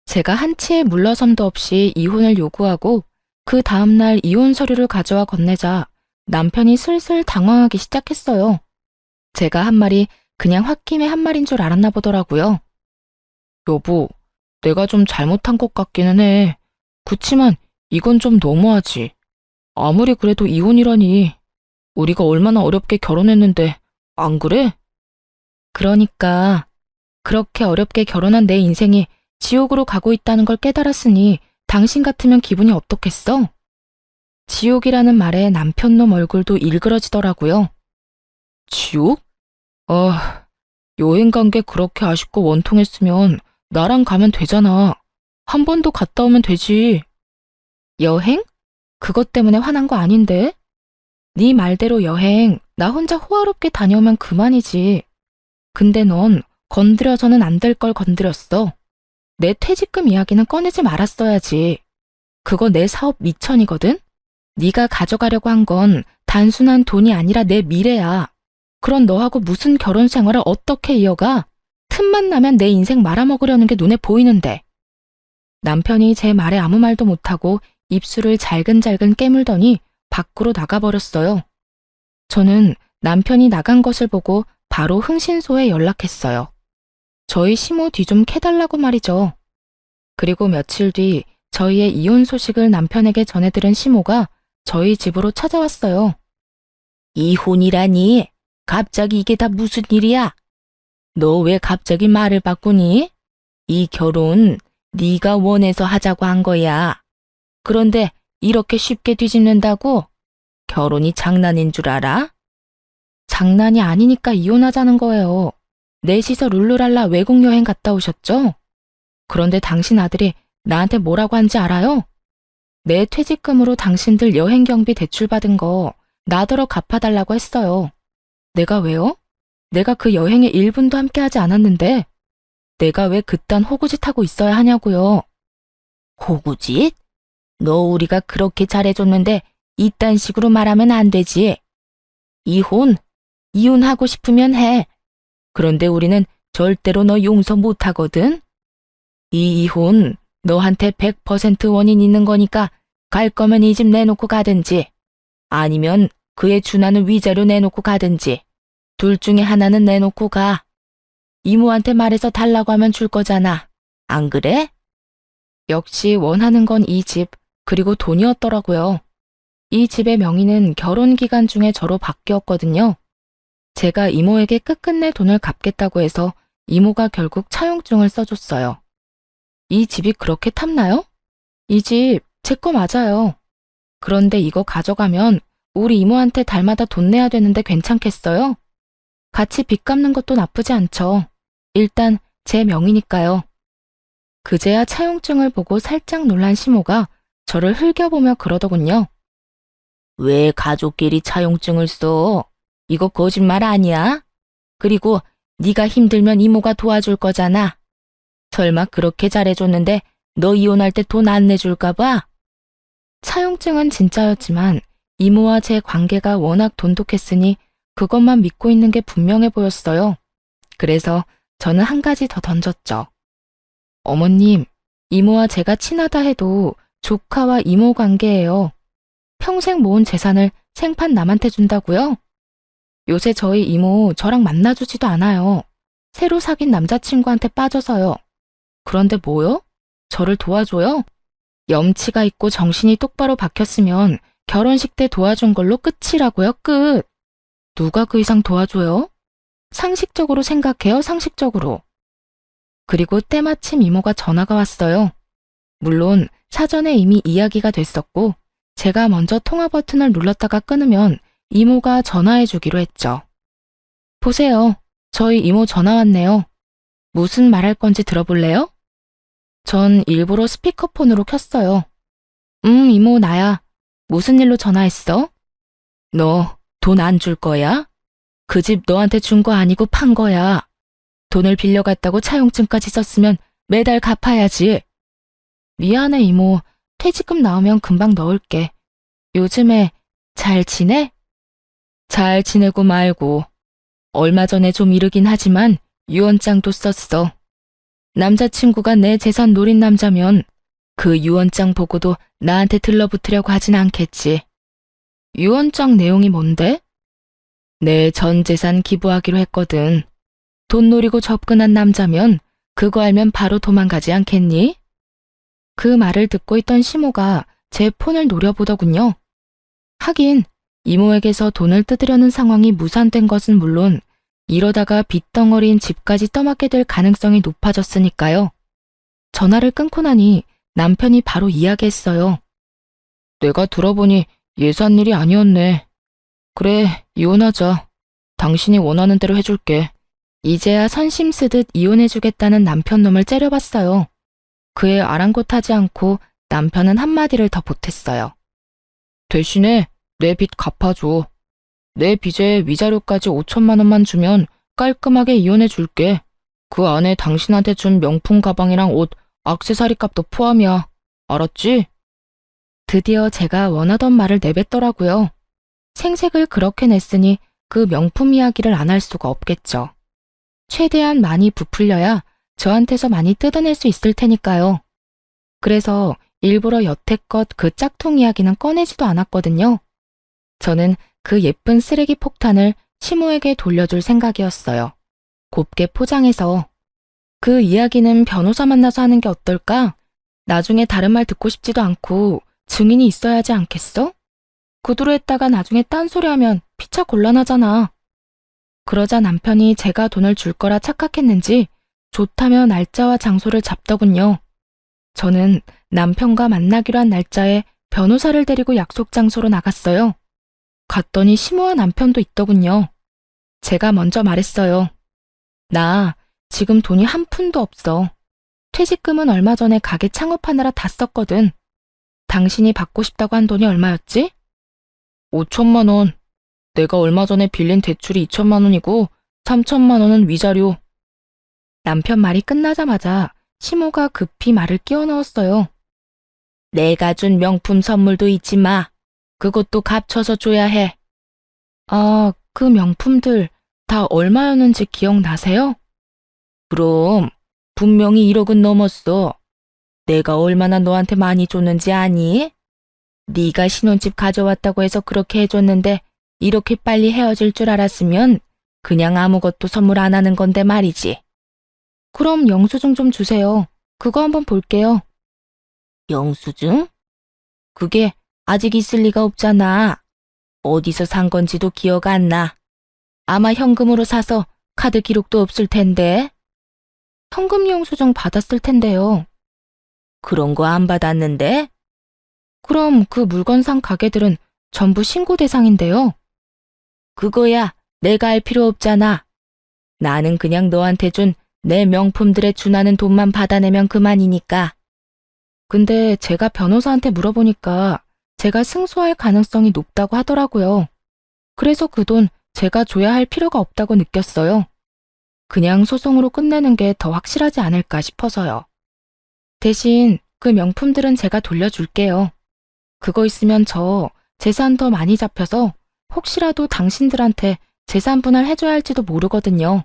제가 한치의 물러섬도 없이 이혼을 요구하고 그 다음날 이혼 서류를 가져와 건네자 남편이 슬슬 당황하기 시작했어요. 제가 한 말이 그냥 홧김에 한 말인 줄 알았나 보더라고요. 여보, 내가 좀 잘못한 것 같기는 해. 그치만 이건 좀 너무하지. 아무리 그래도 이혼이라니. 우리가 얼마나 어렵게 결혼했는데 안 그래? 그러니까 그렇게 어렵게 결혼한 내 인생이 지옥으로 가고 있다는 걸 깨달았으니 당신 같으면 기분이 어떻겠어? 지옥이라는 말에 남편놈 얼굴도 일그러지더라고요. 지옥? 아, 여행 간 게 그렇게 아쉽고 원통했으면 나랑 가면 되잖아. 한 번도 갔다 오면 되지. 여행? 그것 때문에 화난 거 아닌데? 네 말대로 여행, 나 혼자 호화롭게 다녀오면 그만이지. 근데 넌 건드려서는 안 될 걸 건드렸어. 내 퇴직금 이야기는 꺼내지 말았어야지. 그거 내 사업 미천이거든? 네가 가져가려고 한 건 단순한 돈이 아니라 내 미래야. 그런 너하고 무슨 결혼 생활을 어떻게 이어가? 틈만 나면 내 인생 말아먹으려는 게 눈에 보이는데. 남편이 제 말에 아무 말도 못하고 입술을 잘근잘근 깨물더니 밖으로 나가버렸어요. 저는 남편이 나간 것을 보고 바로 흥신소에 연락했어요. 저희 시모 뒤 좀 캐달라고 말이죠. 그리고 며칠 뒤 저희의 이혼 소식을 남편에게 전해들은 시모가 저희 집으로 찾아왔어요. 이혼이라니? 갑자기 이게 다 무슨 일이야? 너 왜 갑자기 말을 바꾸니? 이 결혼 네가 원해서 하자고 한 거야. 그런데 이렇게 쉽게 뒤집는다고? 결혼이 장난인 줄 알아? 장난이 아니니까 이혼하자는 거예요. 넷이서 룰루랄라 외국 여행 갔다 오셨죠? 그런데 당신 아들이 나한테 뭐라고 한지 알아요? 내 퇴직금으로 당신들 여행 경비 대출받은 거 나더러 갚아달라고 했어요. 내가 왜요? 내가 그 여행에 1분도 함께하지 않았는데 내가 왜 그딴 호구짓 하고 있어야 하냐고요. 호구짓? 너 우리가 그렇게 잘해줬는데 이딴 식으로 말하면 안 되지. 이혼? 이혼하고 싶으면 해. 그런데 우리는 절대로 너 용서 못하거든. 이 이혼 너한테 100% 원인 있는 거니까 갈 거면 이 집 내놓고 가든지 아니면 그에 준하는 위자료 내놓고 가든지 둘 중에 하나는 내놓고 가. 이모한테 말해서 달라고 하면 줄 거잖아. 안 그래? 역시 원하는 건 이 집, 그리고 돈이었더라고요. 이 집의 명의는 결혼 기간 중에 저로 바뀌었거든요. 제가 이모에게 끝끝내 돈을 갚겠다고 해서 이모가 결국 차용증을 써줬어요. 이 집이 그렇게 탐나요? 이 집 제 거 맞아요. 그런데 이거 가져가면 우리 이모한테 달마다 돈 내야 되는데 괜찮겠어요? 같이 빚 갚는 것도 나쁘지 않죠. 일단 제 명의니까요. 그제야 차용증을 보고 살짝 놀란 시모가 저를 흘겨보며 그러더군요. 왜 가족끼리 차용증을 써? 이거 거짓말 아니야? 그리고 네가 힘들면 이모가 도와줄 거잖아. 설마 그렇게 잘해줬는데 너 이혼할 때 돈 안 내줄까 봐? 차용증은 진짜였지만 이모와 제 관계가 워낙 돈독했으니 그것만 믿고 있는 게 분명해 보였어요. 그래서 저는 한 가지 더 던졌죠. 어머님, 이모와 제가 친하다 해도 조카와 이모 관계예요. 평생 모은 재산을 생판 남한테 준다고요? 요새 저희 이모 저랑 만나주지도 않아요. 새로 사귄 남자친구한테 빠져서요. 그런데 뭐요? 저를 도와줘요? 염치가 있고 정신이 똑바로 박혔으면 결혼식 때 도와준 걸로 끝이라고요, 끝. 누가 그 이상 도와줘요? 상식적으로 생각해요, 상식적으로. 그리고 때마침 이모가 전화가 왔어요. 물론 사전에 이미 이야기가 됐었고 제가 먼저 통화 버튼을 눌렀다가 끊으면 이모가 전화해 주기로 했죠. 보세요. 저희 이모 전화 왔네요. 무슨 말할 건지 들어볼래요? 전 일부러 스피커폰으로 켰어요. 이모 나야. 무슨 일로 전화했어? 너 돈 안 줄 거야? 그 집 너한테 준 거 아니고 판 거야. 돈을 빌려갔다고 차용증까지 썼으면 매달 갚아야지. 미안해 이모. 퇴직금 나오면 금방 넣을게. 요즘에 잘 지내? 잘 지내고 말고. 얼마 전에 좀 이르긴 하지만 유언장도 썼어. 남자친구가 내 재산 노린 남자면 그 유언장 보고도 나한테 들러붙으려고 하진 않겠지. 유언장 내용이 뭔데? 내 전 재산 기부하기로 했거든. 돈 노리고 접근한 남자면 그거 알면 바로 도망가지 않겠니? 그 말을 듣고 있던 시모가 제 폰을 노려보더군요. 하긴 이모에게서 돈을 뜯으려는 상황이 무산된 것은 물론 이러다가 빚덩어리인 집까지 떠맡게 될 가능성이 높아졌으니까요. 전화를 끊고 나니 남편이 바로 이야기했어요. 내가 들어보니 예산 일이 아니었네. 그래, 이혼하자. 당신이 원하는 대로 해줄게. 이제야 선심 쓰듯 이혼해주겠다는 남편 놈을 째려봤어요. 그에 아랑곳하지 않고 남편은 한마디를 더 보탰어요. 대신에 내 빚 갚아줘. 내 빚에 위자료까지 5천만 원만 주면 깔끔하게 이혼해줄게. 그 안에 당신한테 준 명품 가방이랑 옷, 액세서리 값도 포함이야. 알았지? 드디어 제가 원하던 말을 내뱉더라고요. 생색을 그렇게 냈으니 그 명품 이야기를 안 할 수가 없겠죠. 최대한 많이 부풀려야 저한테서 많이 뜯어낼 수 있을 테니까요. 그래서 일부러 여태껏 그 짝퉁 이야기는 꺼내지도 않았거든요. 저는 그 예쁜 쓰레기 폭탄을 시모에게 돌려줄 생각이었어요. 곱게 포장해서. 그 이야기는 변호사 만나서 하는 게 어떨까? 나중에 다른 말 듣고 싶지도 않고 증인이 있어야 하지 않겠어? 구두로 했다가 나중에 딴소리하면 피차 곤란하잖아. 그러자 남편이 제가 돈을 줄 거라 착각했는지 좋다며 날짜와 장소를 잡더군요. 저는 남편과 만나기로 한 날짜에 변호사를 데리고 약속 장소로 나갔어요. 갔더니 시모와 남편도 있더군요. 제가 먼저 말했어요. 나 지금 돈이 한 푼도 없어. 퇴직금은 얼마 전에 가게 창업하느라 다 썼거든. 당신이 받고 싶다고 한 돈이 얼마였지? 5천만 원. 내가 얼마 전에 빌린 대출이 2천만 원이고 3천만 원은 위자료. 남편 말이 끝나자마자 시모가 급히 말을 끼워 넣었어요. 내가 준 명품 선물도 잊지 마. 그것도 값쳐서 줘야 해. 아, 그 명품들 다 얼마였는지 기억나세요? 그럼 분명히 1억은 넘었어. 내가 얼마나 너한테 많이 줬는지 아니? 네가 신혼집 가져왔다고 해서 그렇게 해줬는데 이렇게 빨리 헤어질 줄 알았으면 그냥 아무것도 선물 안 하는 건데 말이지. 그럼 영수증 좀 주세요. 그거 한번 볼게요. 영수증? 그게 아직 있을 리가 없잖아. 어디서 산 건지도 기억 안 나. 아마 현금으로 사서 카드 기록도 없을 텐데. 현금 영수증 받았을 텐데요. 그런 거 안 받았는데? 그럼 그 물건 산 가게들은 전부 신고 대상인데요. 그거야 내가 알 필요 없잖아. 나는 그냥 너한테 준 내 명품들에 준하는 돈만 받아내면 그만이니까. 근데 제가 변호사한테 물어보니까 제가 승소할 가능성이 높다고 하더라고요. 그래서 그 돈 제가 줘야 할 필요가 없다고 느꼈어요. 그냥 소송으로 끝내는 게 더 확실하지 않을까 싶어서요. 대신 그 명품들은 제가 돌려줄게요. 그거 있으면 저 재산 더 많이 잡혀서 혹시라도 당신들한테 재산 분할 해줘야 할지도 모르거든요.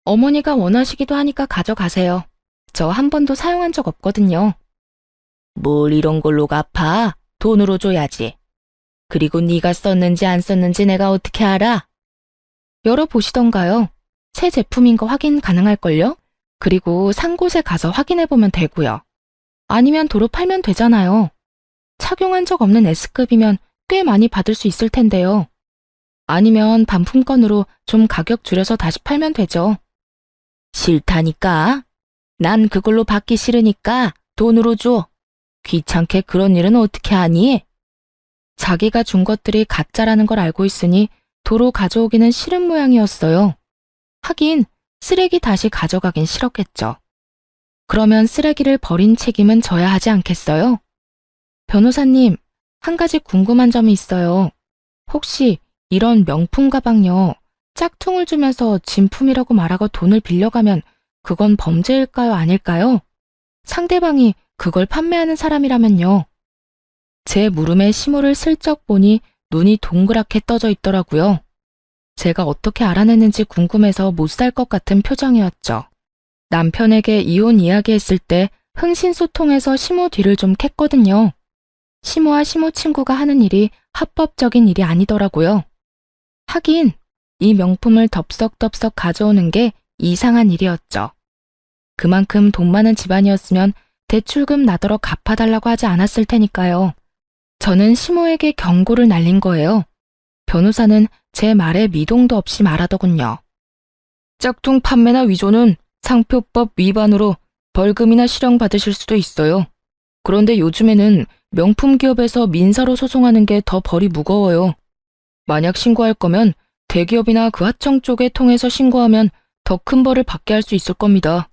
어머니가 원하시기도 하니까 가져가세요. 저 한 번도 사용한 적 없거든요. 뭘 이런 걸로 갚아? 돈으로 줘야지. 그리고 네가 썼는지 안 썼는지 내가 어떻게 알아? 열어보시던가요. 새 제품인 거 확인 가능할걸요? 그리고 산 곳에 가서 확인해보면 되고요. 아니면 도로 팔면 되잖아요. 착용한 적 없는 S급이면 꽤 많이 받을 수 있을 텐데요. 아니면 반품권으로 좀 가격 줄여서 다시 팔면 되죠. 싫다니까. 난 그걸로 받기 싫으니까 돈으로 줘. 귀찮게 그런 일은 어떻게 하니? 자기가 준 것들이 가짜라는 걸 알고 있으니 도로 가져오기는 싫은 모양이었어요. 하긴 쓰레기 다시 가져가긴 싫었겠죠. 그러면 쓰레기를 버린 책임은 져야 하지 않겠어요? 변호사님, 한 가지 궁금한 점이 있어요. 혹시 이런 명품 가방요, 짝퉁을 주면서 진품이라고 말하고 돈을 빌려가면 그건 범죄일까요, 아닐까요? 상대방이 그걸 판매하는 사람이라면요. 제 무릎에 시모를 슬쩍 보니 눈이 동그랗게 떠져 있더라고요. 제가 어떻게 알아냈는지 궁금해서 못 살 것 같은 표정이었죠. 남편에게 이혼 이야기했을 때 흥신소통해서 시모 뒤를 좀 캤거든요. 시모와 시모 친구가 하는 일이 합법적인 일이 아니더라고요. 하긴 이 명품을 덥석덥석 가져오는 게 이상한 일이었죠. 그만큼 돈 많은 집안이었으면 대출금 나더러 갚아달라고 하지 않았을 테니까요. 저는 시모에게 경고를 날린 거예요. 변호사는 제 말에 미동도 없이 말하더군요. 짝퉁 판매나 위조는 상표법 위반으로 벌금이나 실형 받으실 수도 있어요. 그런데 요즘에는 명품 기업에서 민사로 소송하는 게 더 벌이 무거워요. 만약 신고할 거면 대기업이나 그 하청 쪽에 통해서 신고하면 더 큰 벌을 받게 할 수 있을 겁니다.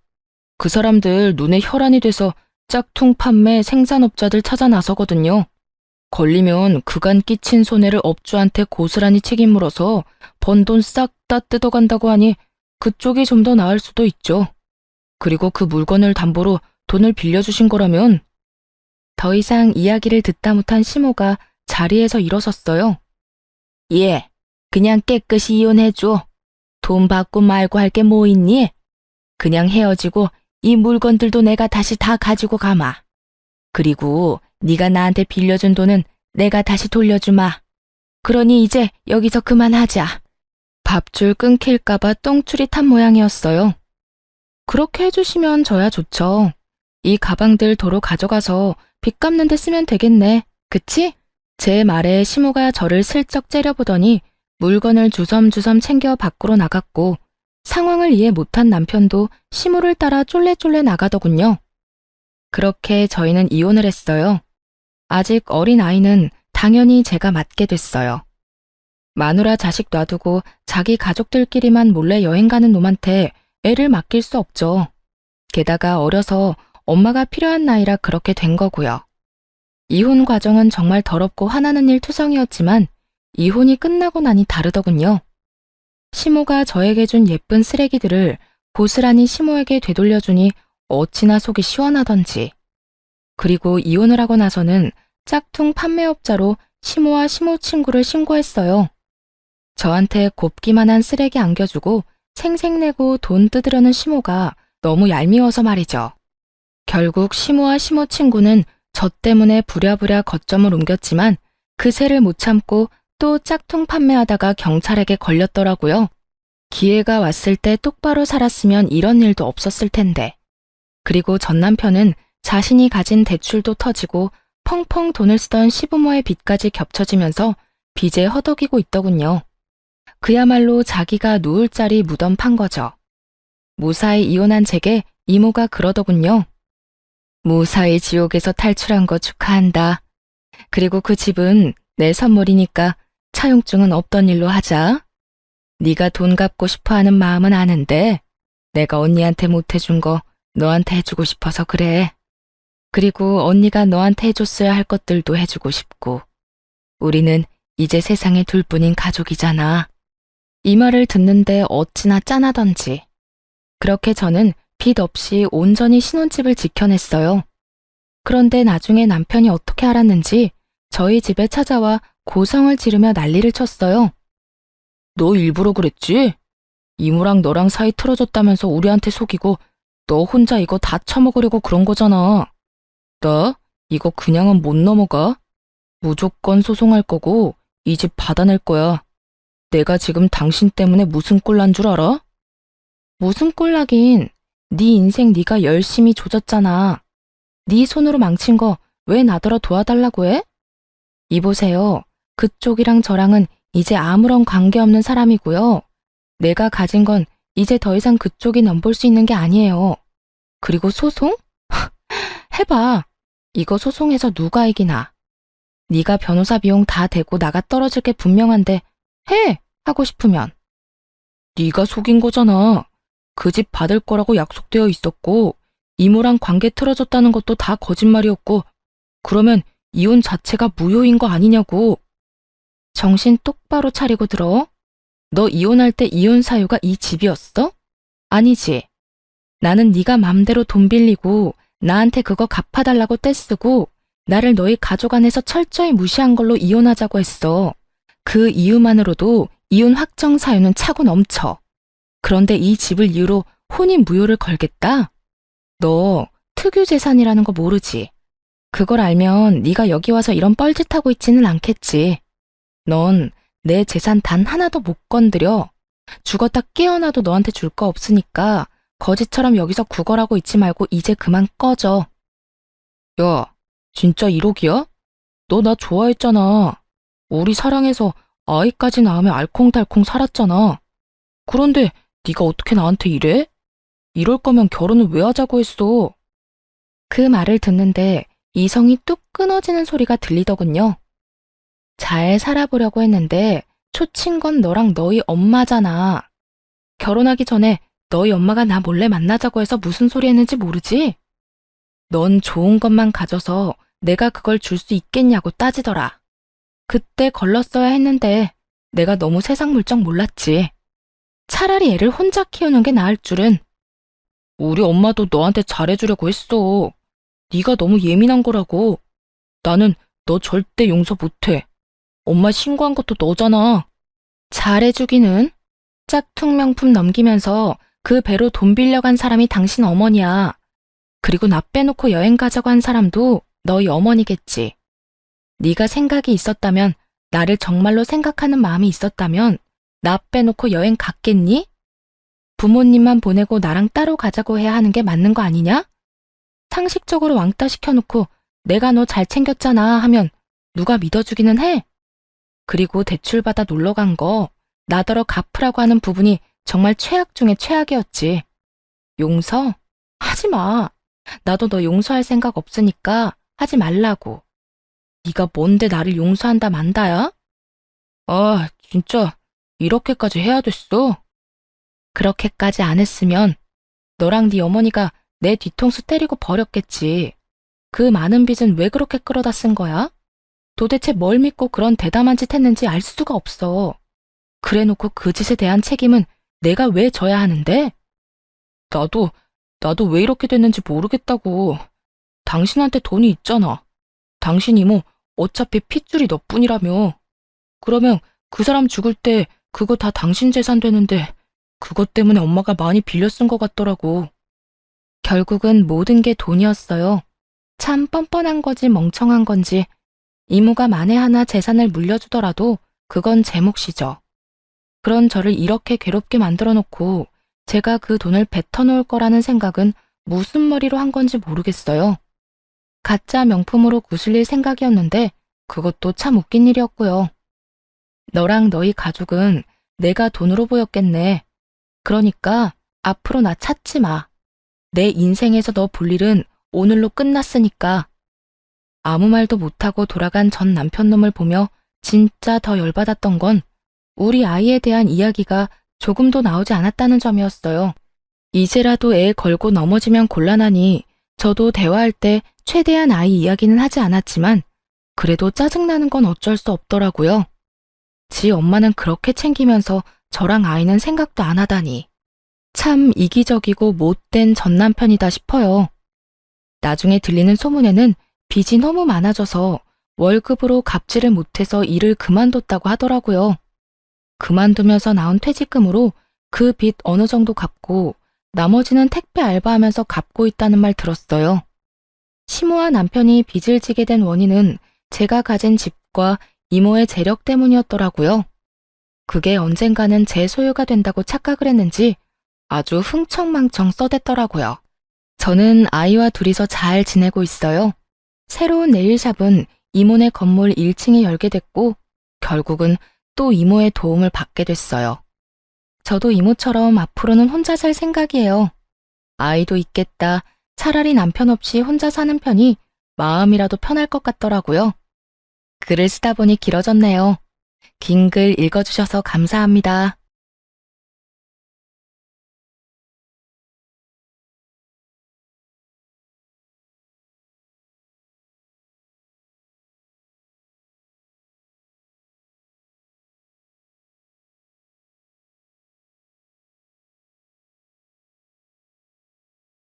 그 사람들 눈에 혈안이 돼서 짝퉁 판매 생산업자들 찾아 나서거든요. 걸리면 그간 끼친 손해를 업주한테 고스란히 책임 물어서 번 돈 싹 다 뜯어간다고 하니 그쪽이 좀 더 나을 수도 있죠. 그리고 그 물건을 담보로 돈을 빌려주신 거라면. 더 이상 이야기를 듣다 못한 시모가 자리에서 일어섰어요. 예, 그냥 깨끗이 이혼해줘. 돈 받고 말고 할 게 뭐 있니? 그냥 헤어지고 이 물건들도 내가 다시 다 가지고 가마. 그리고 네가 나한테 빌려준 돈은 내가 다시 돌려주마. 그러니 이제 여기서 그만하자. 밥줄 끊길까봐 똥줄이 탄 모양이었어요. 그렇게 해주시면 저야 좋죠. 이 가방들 도로 가져가서 빚 갚는 데 쓰면 되겠네. 그치? 제 말에 시모가 저를 슬쩍 째려보더니 물건을 주섬주섬 챙겨 밖으로 나갔고 상황을 이해 못한 남편도 시모를 따라 쫄래쫄래 나가더군요. 그렇게 저희는 이혼을 했어요. 아직 어린 아이는 당연히 제가 맡게 됐어요. 마누라 자식 놔두고 자기 가족들끼리만 몰래 여행 가는 놈한테 애를 맡길 수 없죠. 게다가 어려서 엄마가 필요한 나이라 그렇게 된 거고요. 이혼 과정은 정말 더럽고 화나는 일 투성이었지만 이혼이 끝나고 나니 다르더군요. 시모가 저에게 준 예쁜 쓰레기들을 고스란히 시모에게 되돌려주니 어찌나 속이 시원하던지. 그리고 이혼을 하고 나서는 짝퉁 판매업자로 시모와 시모 친구를 신고했어요. 저한테 곱기만한 쓰레기 안겨주고 생색내고 돈 뜯으려는 시모가 너무 얄미워서 말이죠. 결국 시모와 시모 친구는 저 때문에 부랴부랴 거점을 옮겼지만 그 새를 못 참고 또 짝퉁 판매하다가 경찰에게 걸렸더라고요. 기회가 왔을 때 똑바로 살았으면 이런 일도 없었을 텐데. 그리고 전 남편은 자신이 가진 대출도 터지고 펑펑 돈을 쓰던 시부모의 빚까지 겹쳐지면서 빚에 허덕이고 있더군요. 그야말로 자기가 누울 자리 무덤 판 거죠. 무사히 이혼한 제게 이모가 그러더군요. 무사히 지옥에서 탈출한 거 축하한다. 그리고 그 집은 내 선물이니까 차용증은 없던 일로 하자. 네가 돈 갚고 싶어하는 마음은 아는데 내가 언니한테 못 해준 거 너한테 해주고 싶어서 그래. 그리고 언니가 너한테 해줬어야 할 것들도 해주고 싶고. 우리는 이제 세상에 둘뿐인 가족이잖아. 이 말을 듣는데 어찌나 짠하던지. 그렇게 저는 빚 없이 온전히 신혼집을 지켜냈어요. 그런데 나중에 남편이 어떻게 알았는지 저희 집에 찾아와 고성을 지르며 난리를 쳤어요. 너 일부러 그랬지? 이모랑 너랑 사이 틀어졌다면서 우리한테 속이고 너 혼자 이거 다 처먹으려고 그런 거잖아. 나 이거 그냥은 못 넘어가. 무조건 소송할 거고 이 집 받아낼 거야. 내가 지금 당신 때문에 무슨 꼴 난 줄 알아? 무슨 꼴 나긴. 네 인생 네가 열심히 조졌잖아. 네 손으로 망친 거 왜 나더러 도와달라고 해? 이보세요. 그쪽이랑 저랑은 이제 아무런 관계없는 사람이고요. 내가 가진 건 이제 더 이상 그쪽이 넘볼 수 있는 게 아니에요. 그리고 소송? 해봐. 이거 소송해서 누가 이기나. 네가 변호사 비용 다 대고 나가 떨어질 게 분명한데 해! 하고 싶으면. 네가 속인 거잖아. 그 집 받을 거라고 약속되어 있었고 이모랑 관계 틀어졌다는 것도 다 거짓말이었고 그러면 이혼 자체가 무효인 거 아니냐고. 정신 똑바로 차리고 들어. 너 이혼할 때 이혼 사유가 이 집이었어? 아니지. 나는 네가 맘대로 돈 빌리고 나한테 그거 갚아달라고 떼쓰고 나를 너희 가족 안에서 철저히 무시한 걸로 이혼하자고 했어. 그 이유만으로도 이혼 확정 사유는 차고 넘쳐. 그런데 이 집을 이유로 혼인 무효를 걸겠다? 너 특유 재산이라는 거 모르지? 그걸 알면 네가 여기 와서 이런 뻘짓하고 있지는 않겠지. 넌 내 재산 단 하나도 못 건드려. 죽었다 깨어나도 너한테 줄 거 없으니까 거지처럼 여기서 구걸하고 있지 말고 이제 그만 꺼져. 야, 진짜 1억이야? 너 나 좋아했잖아. 우리 사랑해서 아이까지 낳으며 알콩달콩 살았잖아. 그런데 네가 어떻게 나한테 이래? 이럴 거면 결혼을 왜 하자고 했어? 그 말을 듣는데 이성이 뚝 끊어지는 소리가 들리더군요. 잘 살아보려고 했는데 초친 건 너랑 너희 엄마잖아. 결혼하기 전에 너희 엄마가 나 몰래 만나자고 해서 무슨 소리 했는지 모르지? 넌 좋은 것만 가져서 내가 그걸 줄 수 있겠냐고 따지더라. 그때 걸렀어야 했는데 내가 너무 세상 물정 몰랐지. 차라리 애를 혼자 키우는 게 나을 줄은. 우리 엄마도 너한테 잘해주려고 했어. 네가 너무 예민한 거라고. 나는 너 절대 용서 못해. 엄마 신고한 것도 너잖아. 잘해주기는? 짝퉁 명품 넘기면서 그 배로 돈 빌려간 사람이 당신 어머니야. 그리고 나 빼놓고 여행 가자고 한 사람도 너희 어머니겠지. 네가 생각이 있었다면, 나를 정말로 생각하는 마음이 있었다면 나 빼놓고 여행 갔겠니? 부모님만 보내고 나랑 따로 가자고 해야 하는 게 맞는 거 아니냐? 상식적으로 왕따 시켜놓고 내가 너 잘 챙겼잖아 하면 누가 믿어주기는 해? 그리고 대출받아 놀러 간 거 나더러 갚으라고 하는 부분이 정말 최악 중에 최악이었지. 용서? 하지 마. 나도 너 용서할 생각 없으니까 하지 말라고. 네가 뭔데 나를 용서한다 만다야? 아, 진짜 이렇게까지 해야 됐어? 그렇게까지 안 했으면 너랑 네 어머니가 내 뒤통수 때리고 버렸겠지. 그 많은 빚은 왜 그렇게 끌어다 쓴 거야? 도대체 뭘 믿고 그런 대담한 짓 했는지 알 수가 없어. 그래놓고 그 짓에 대한 책임은 내가 왜 져야 하는데? 나도 왜 이렇게 됐는지 모르겠다고. 당신한테 돈이 있잖아. 당신 이모 어차피 핏줄이 너뿐이라며. 그러면 그 사람 죽을 때 그거 다 당신 재산 되는데 그것 때문에 엄마가 많이 빌려 쓴 것 같더라고. 결국은 모든 게 돈이었어요. 참 뻔뻔한 거지 멍청한 건지 이모가 만에 하나 재산을 물려주더라도 그건 제 몫이죠. 그런 저를 이렇게 괴롭게 만들어 놓고 제가 그 돈을 뱉어놓을 거라는 생각은 무슨 머리로 한 건지 모르겠어요. 가짜 명품으로 구슬릴 생각이었는데 그것도 참 웃긴 일이었고요. 너랑 너희 가족은 내가 돈으로 보였겠네. 그러니까 앞으로 나 찾지 마. 내 인생에서 너 볼 일은 오늘로 끝났으니까. 아무 말도 못하고 돌아간 전 남편 놈을 보며 진짜 더 열받았던 건 우리 아이에 대한 이야기가 조금도 나오지 않았다는 점이었어요. 이제라도 애 걸고 넘어지면 곤란하니 저도 대화할 때 최대한 아이 이야기는 하지 않았지만 그래도 짜증나는 건 어쩔 수 없더라고요. 지 엄마는 그렇게 챙기면서 저랑 아이는 생각도 안 하다니. 참 이기적이고 못된 전 남편이다 싶어요. 나중에 들리는 소문에는 빚이 너무 많아져서 월급으로 갚지를 못해서 일을 그만뒀다고 하더라고요. 그만두면서 나온 퇴직금으로 그 빚 어느 정도 갚고 나머지는 택배 알바하면서 갚고 있다는 말 들었어요. 시모와 남편이 빚을 지게 된 원인은 제가 가진 집과 이모의 재력 때문이었더라고요. 그게 언젠가는 제 소유가 된다고 착각을 했는지 아주 흥청망청 써댔더라고요. 저는 아이와 둘이서 잘 지내고 있어요. 새로운 네일샵은 이모네 건물 1층에 열게 됐고 결국은 또 이모의 도움을 받게 됐어요. 저도 이모처럼 앞으로는 혼자 살 생각이에요. 아이도 있겠다. 차라리 남편 없이 혼자 사는 편이 마음이라도 편할 것 같더라고요. 글을 쓰다 보니 길어졌네요. 긴 글 읽어주셔서 감사합니다.